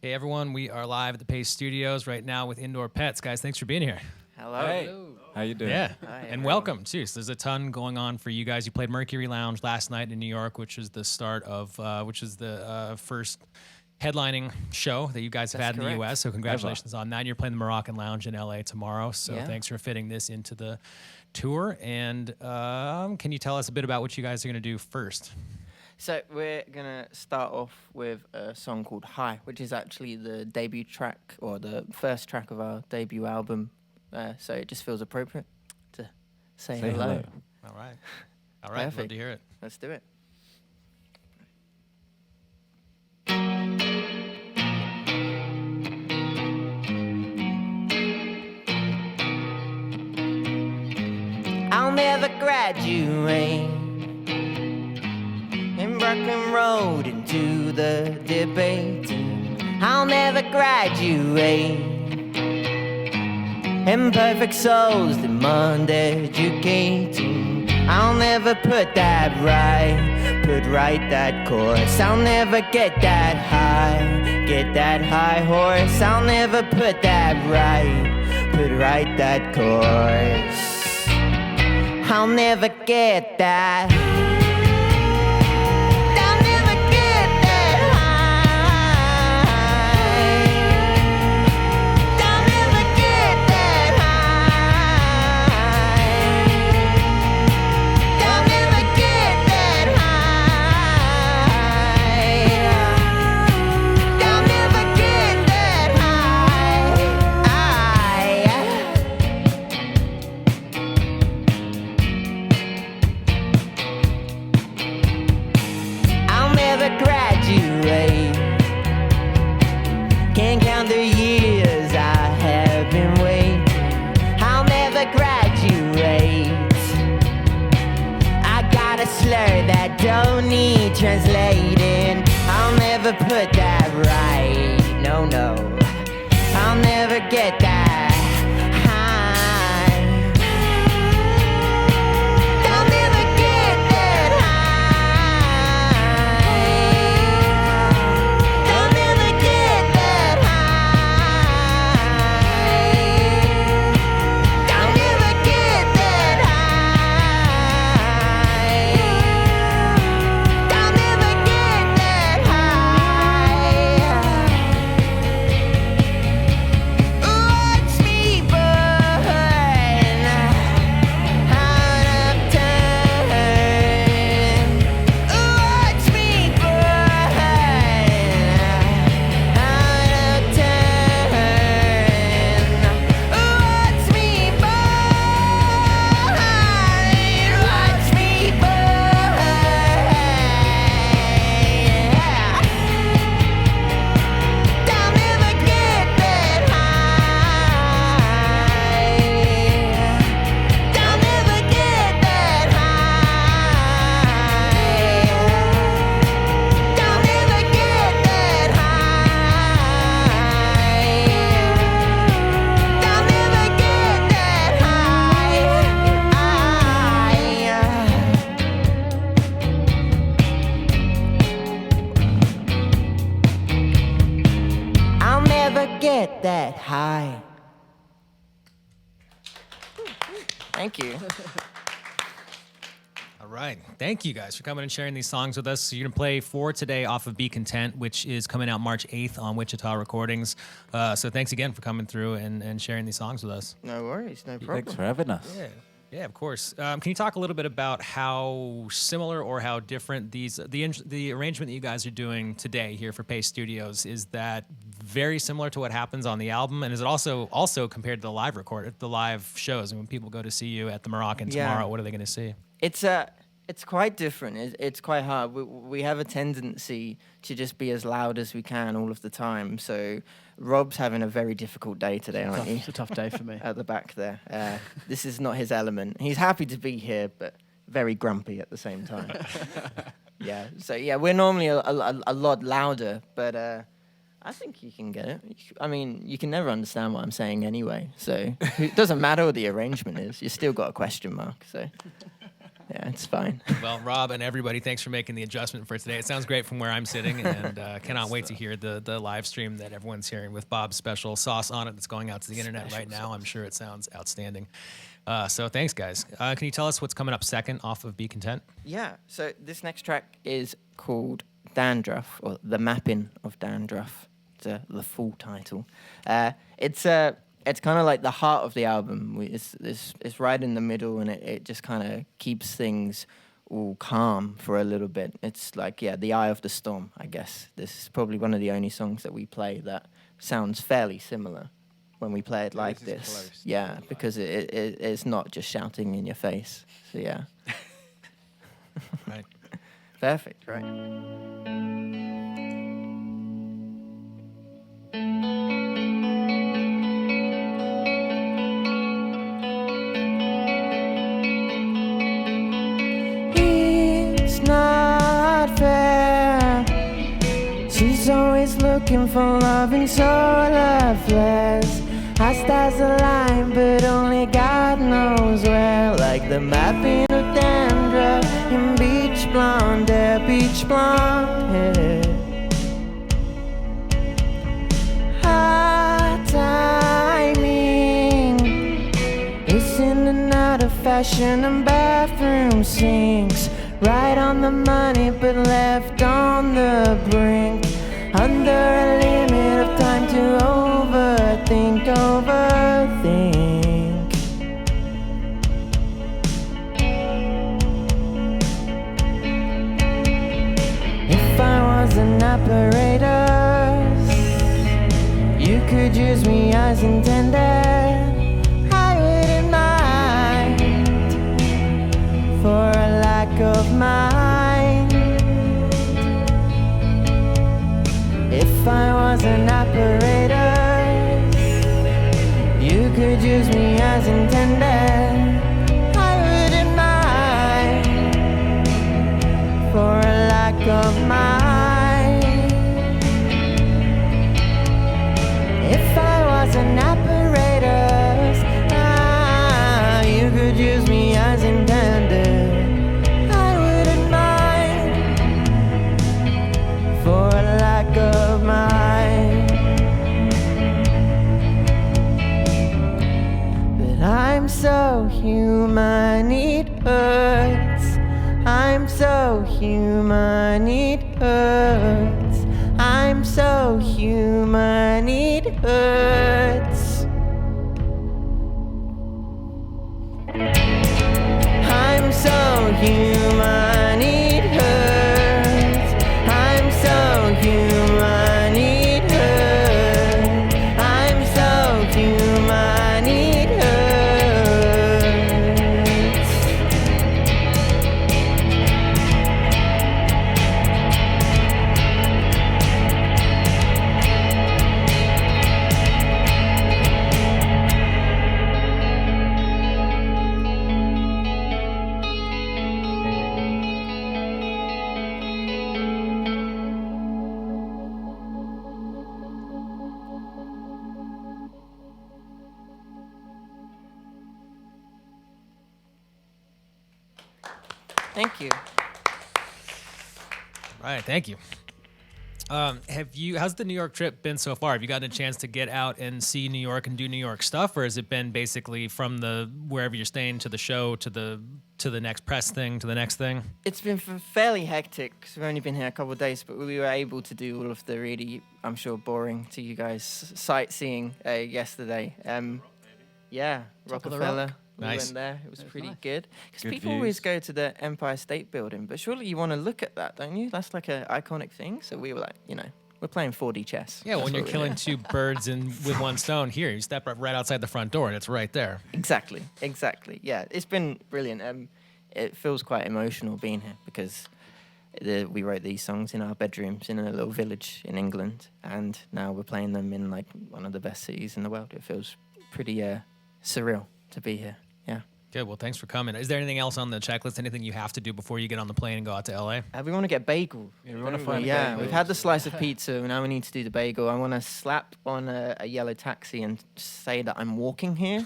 Okay, everyone, we are live at the Paste Studios right now with Indoor Pets. Guys, thanks for being here. Hello. Hey. How you doing? Yeah, Hi, and everyone. welcome. Seriously, there's a ton going on for you guys. You played Mercury Lounge last night in New York, which is the start of, which is the first headlining show that you guys have That's had in the correct. U.S., so congratulations on that. And you're playing the Moroccan Lounge in L.A. tomorrow, so Yeah. thanks for fitting this into the tour. And can you tell us a bit about what you guys are going to do first? So we're gonna start off with a song called "High," which is actually the debut track or the first track of our debut album. So it just feels appropriate to say hello. All right. All right, love Perfect. to hear it. Let's do it. I'll never graduate in Brooklyn Road into the debate. I'll never graduate. Imperfect souls demand educating. I'll never put that right, put right that course. I'll never get that high horse. I'll never put that right, put right that course. I'll never get that. I'll never get that high. I'll never get that high. I'll never get that high. I'll never get that I'll never graduate. Can't count the years I have been waiting. I'll never graduate. I got a slur that don't need translating. I'll never put that right. No, no. I'll never get that high. I'll never get that high. I'll never get that high. I'll never get that high. I'll never get that high. Watch me burn out of time. Watch me burn out of time. Watch me burn. Watch me burn. I'll never get that high. I'll never get that high. I'll never get that high. I'll never get that high. I'll never get that high. Thank you. All right. Thank you guys for coming and sharing these songs with us. So you're going to play 4 today off of Be Content, which is coming out March 8th on Wichita Recordings. So thanks again for coming through and sharing these songs with us. No worries, no problem. Thanks for having us. Yeah, of course. Can you talk a little bit about how similar or how different the arrangement that you guys are doing today here for Paste Studios, is that very similar to what happens on the album, and is it also compared to the live shows? And when people go to see you at the Moroccan Yeah. tomorrow, what are they going to see? It's quite different. It's quite hard. We have a tendency to just be as loud as we can all of the time. So Rob's having a very difficult day today, aren't you? It's a tough day for me. At the back there. This is not his element. He's happy to be here, but very grumpy at the same time. Yeah. So yeah, we're normally a lot louder, but I think you can get it. I mean, you can never understand what I'm saying anyway. So it doesn't matter what the arrangement is. You still got a question mark. So. Yeah, it's fine. Well, Rob and everybody, thanks for making the adjustment for today. It sounds great from where I'm sitting, and cannot wait to hear the live stream that everyone's hearing with Bob's special sauce on it that's going out to the internet right now. I'm sure it sounds outstanding. So thanks, guys. Can you tell us what's coming up second off of Be Content? Yeah, so this next track is called Dandruff, or The Mapping of Dandruff. It's the full title. It's kind of like the heart of the album. It's right in the middle, and it just kind of keeps things all calm for a little bit. It's like, yeah, the eye of the storm, I guess. This is probably one of the only songs that we play that sounds fairly similar when we play it like this. Close. Yeah, because it's not just shouting in your face. So, yeah. Right. Perfect, right? It's not fair. She's always looking for love and so loveless. Our stars align, but only God knows where. Like the mapping of dandruff in beach blonde hair, beach blonde hair. High timing. It's in and out of fashion and bathroom sinks. Right on the money, but left on the brink. Under a limit of time to overthink. If I was an apparatus, you could use me as intended. I wouldn't mind for a lack of mind. If I was an apparatus, you could use me as intended. I wouldn't mind for a lack of mind. If I was an apparatus, you could use me as intended. I wouldn't mind for a lack of mind. But I'm so human, it hurts. I'm so human, it hurts. I'm so human, it hurts. I'm so human, it hurts. I'm so human, it hurts. I'm so human, it hurts. Thank you. Right, thank you. How's the New York trip been so far? Have you gotten a chance to get out and see New York and do New York stuff, or has it been basically from the wherever you're staying to the show to the next press thing to the next thing? It's been fairly hectic because we've only been here a couple of days, but we were able to do all of the really, I'm sure, boring to you guys sightseeing yesterday. Yeah, Top of the Rockefeller. Rock. We Nice. went there. It was pretty nice. good. Because Good people always views. go to the Empire State Building, but surely you want to look at that, don't you? That's like an iconic thing. So we were like, we're playing 4D chess. Yeah, That's when you're what we killing were. two birds with one stone, here you step right outside the front door and it's right there. Exactly. Yeah, it's been brilliant. It feels quite emotional being here because we wrote these songs in our bedrooms in a little village in England, and now we're playing them in like one of the best cities in the world. It feels pretty surreal to be here. Yeah. Good. Well, thanks for coming. Is there anything else on the checklist? Anything you have to do before you get on the plane and go out to LA? We want to get bagel. Yeah, we want to find a Yeah, bagel. we've had the slice of pizza. Now we need to do the bagel. I want to slap on a yellow taxi and say that I'm walking here.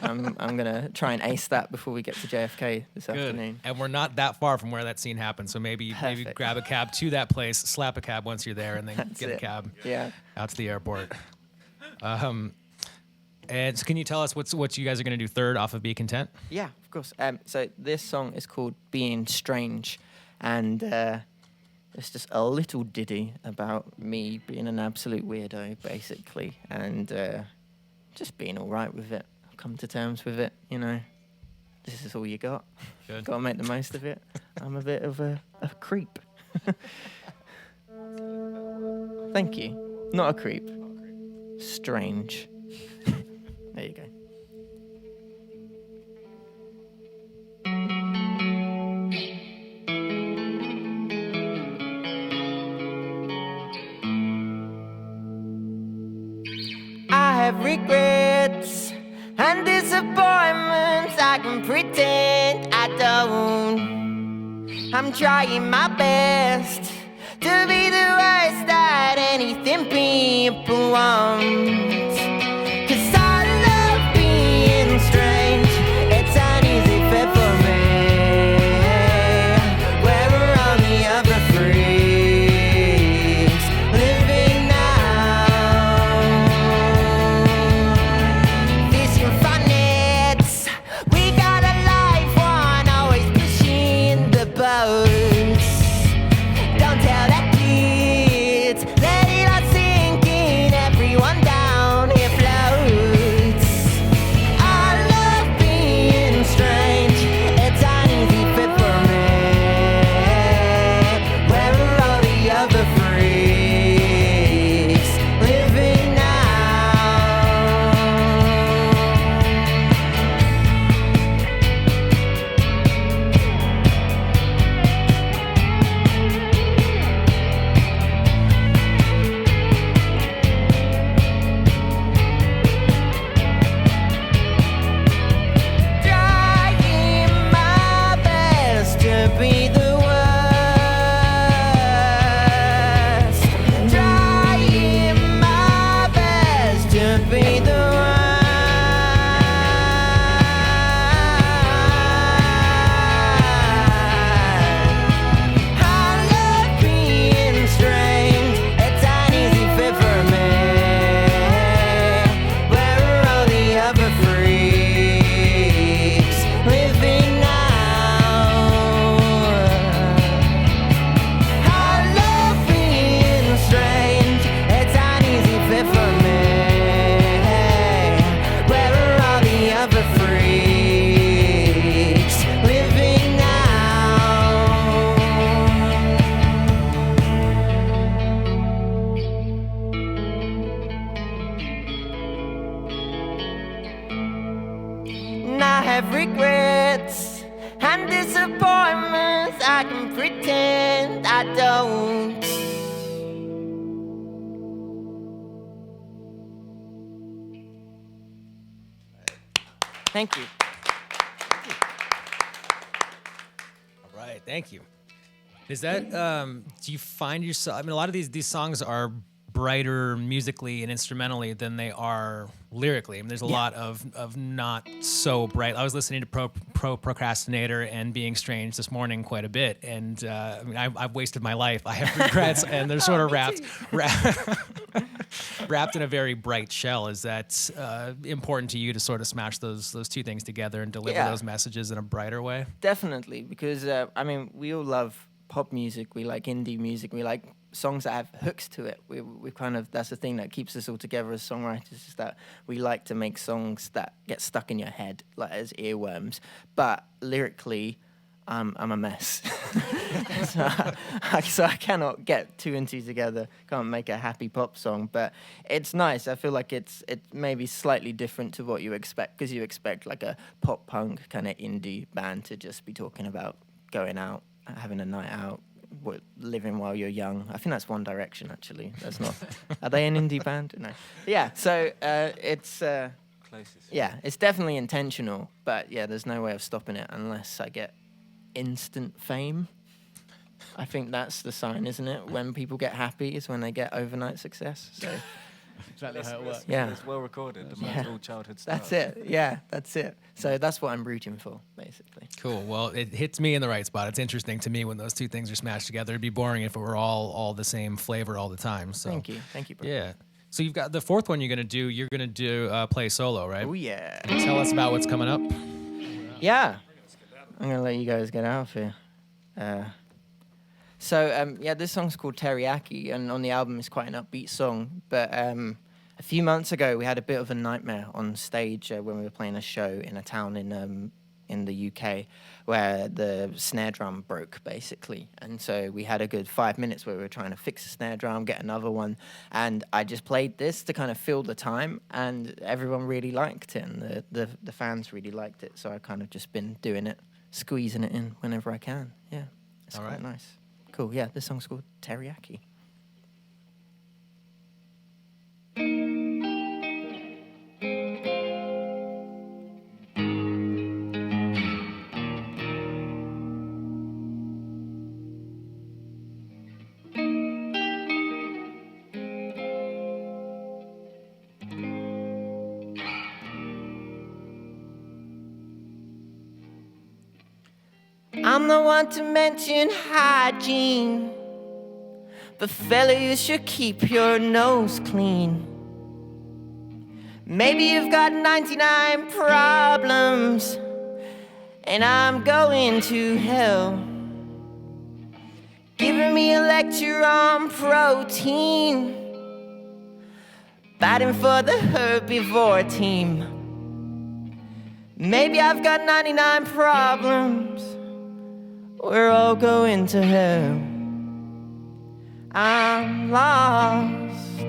I'm gonna try and ace that before we get to JFK this afternoon. And we're not that far from where that scene happened, so maybe Perfect. grab a cab to that place, slap a cab once you're there, and then That's get a it. cab Yeah. out to the airport. And so can you tell us what you guys are going to do third off of Be Content? Yeah, of course. So this song is called Being Strange, and it's just a little ditty about me being an absolute weirdo, basically, and just being all right with it. I've come to terms with it, you know. This is all you got. Good. Got to make the most of it. I'm a bit of a creep. Thank you. Not a creep. Strange. There you go. I have regrets and disappointments. I can pretend I don't. I'm trying my best to be the worst at anything people want. 'Cause I love being strange. It's an easy fit for me. Where are all the other freaks living now? These unfinished. We got a life one, always pushing the boats. Don't tell that kids, let it all sink in. Everyone down here floats. I love being strange. It's an easy fit for me. Where are all the other freaks living now? Trying my best to be the worst. Trying my best to be the worst. I love being strange. It's an easy fit for me. Where are all the other freaks living now? I love being strange. It's an easy fit for me. Where are all the other freaks living now? And I have regrets and disappointments. I can pretend I don't. Thank you. All right, thank you. Is that do you find yourself? I mean, a lot of these songs are brighter musically and instrumentally than they are lyrically. I mean, there's a lot of not so bright. I was listening to Procrastinator and Being Strange this morning quite a bit, and I mean, I've wasted my life. I have regrets, and they're sort of wrapped in a very bright shell. Is that important to you to sort of smash those two things together and deliver Yeah. those messages in a brighter way? Definitely, because I mean, we all love pop music. We like indie music. We like songs that have hooks to it. We kind of, that's the thing that keeps us all together as songwriters, is that we like to make songs that get stuck in your head like as earworms. But lyrically, I'm a mess. so I cannot get two and two together. Can't make a happy pop song. But it's nice. I feel like it's maybe slightly different to what you expect, because you expect like a pop punk kind of indie band to just be talking about going out, having a night out, living while you're young. I think that's One Direction, actually. That's not. Are they an indie band? No. Yeah. So it's. Close places. Yeah, it's definitely intentional, but yeah, there's no way of stopping it unless I get instant fame. I think that's the sign, isn't it? When people get happy is when they get overnight success. So Exactly how it works. yeah, It's well recorded. The man's all childhood stars. that's it. Yeah, that's it. So that's what I'm rooting for, basically. Cool. Well, it hits me in the right spot. It's interesting to me when those two things are smashed together. It'd be boring if it were all the same flavor all the time. So Thank you, bro. yeah. So you've got the fourth one you're gonna do. You're gonna do play solo, right? Oh yeah. Tell us about what's coming up. Yeah. I'm gonna let you guys get out of here. Yeah, this song's called Teriyaki, and on the album it's quite an upbeat song. But a few months ago, we had a bit of a nightmare on stage when we were playing a show in a town in the UK, where the snare drum broke, basically. And so we had a good 5 minutes where we were trying to fix the snare drum, get another one, and I just played this to kind of fill the time, and everyone really liked it, and the fans really liked it. So I kind of just been doing it, squeezing it in whenever I can. Yeah, it's All quite right. nice. Cool. Yeah, this song's called Teriyaki. I'm the one to mention hygiene, but fella, you should keep your nose clean. Maybe you've got 99 problems, and I'm going to hell. Giving me a lecture on protein, batting for the herbivore team. Maybe I've got 99 problems, we're all going to hell. I'm lost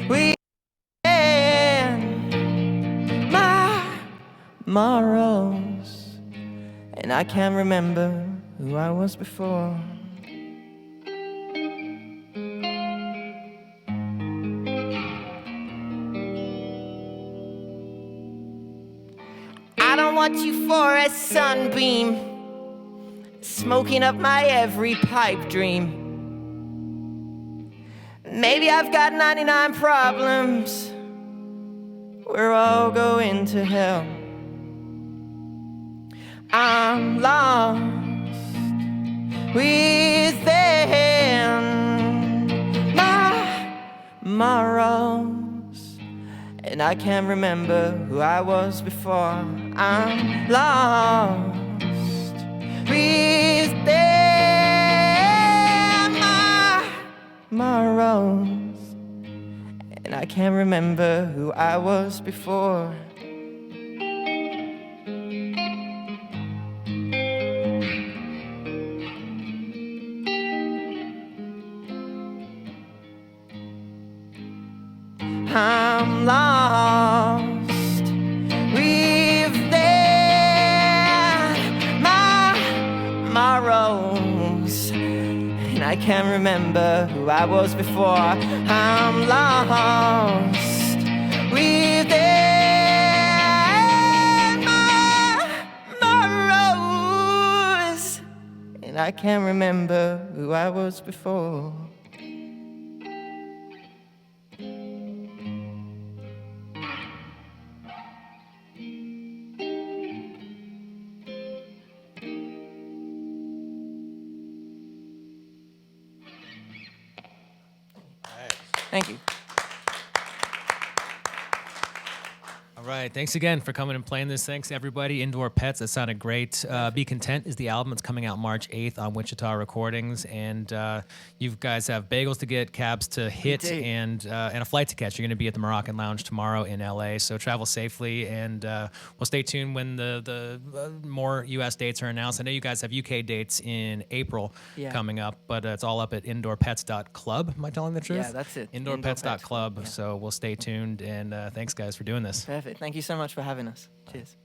within my morals, and I can't remember who I was before. I don't want you for a sunbeam, smoking up my every pipe dream. Maybe I've got 99 problems, we're all going to hell. I'm lost within my morals, and I can't remember who I was before. I'm lost within my morals, and I can't remember who I was before. I'm lost within my morals, and I can't remember who I was before. I'm lost within my morals, and I can't remember who I was before. Thank you. All right. Thanks again for coming and playing this. Thanks, everybody. Indoor Pets. That sounded great. Be Content is the album. It's coming out March 8th on Wichita Recordings. And you guys have bagels to get, cabs to hit, and a flight to catch. You're going to be at the Moroccan Lounge tomorrow in LA. So travel safely. And we'll stay tuned when the more U.S. dates are announced. I know you guys have UK dates in April coming up, but it's all up at indoorpets.club. Am I telling the truth? Yeah, that's it. Indoorpets.club. Yeah. So we'll stay tuned. And thanks, guys, for doing this. Perfect. Thank you so much for having us. Cheers.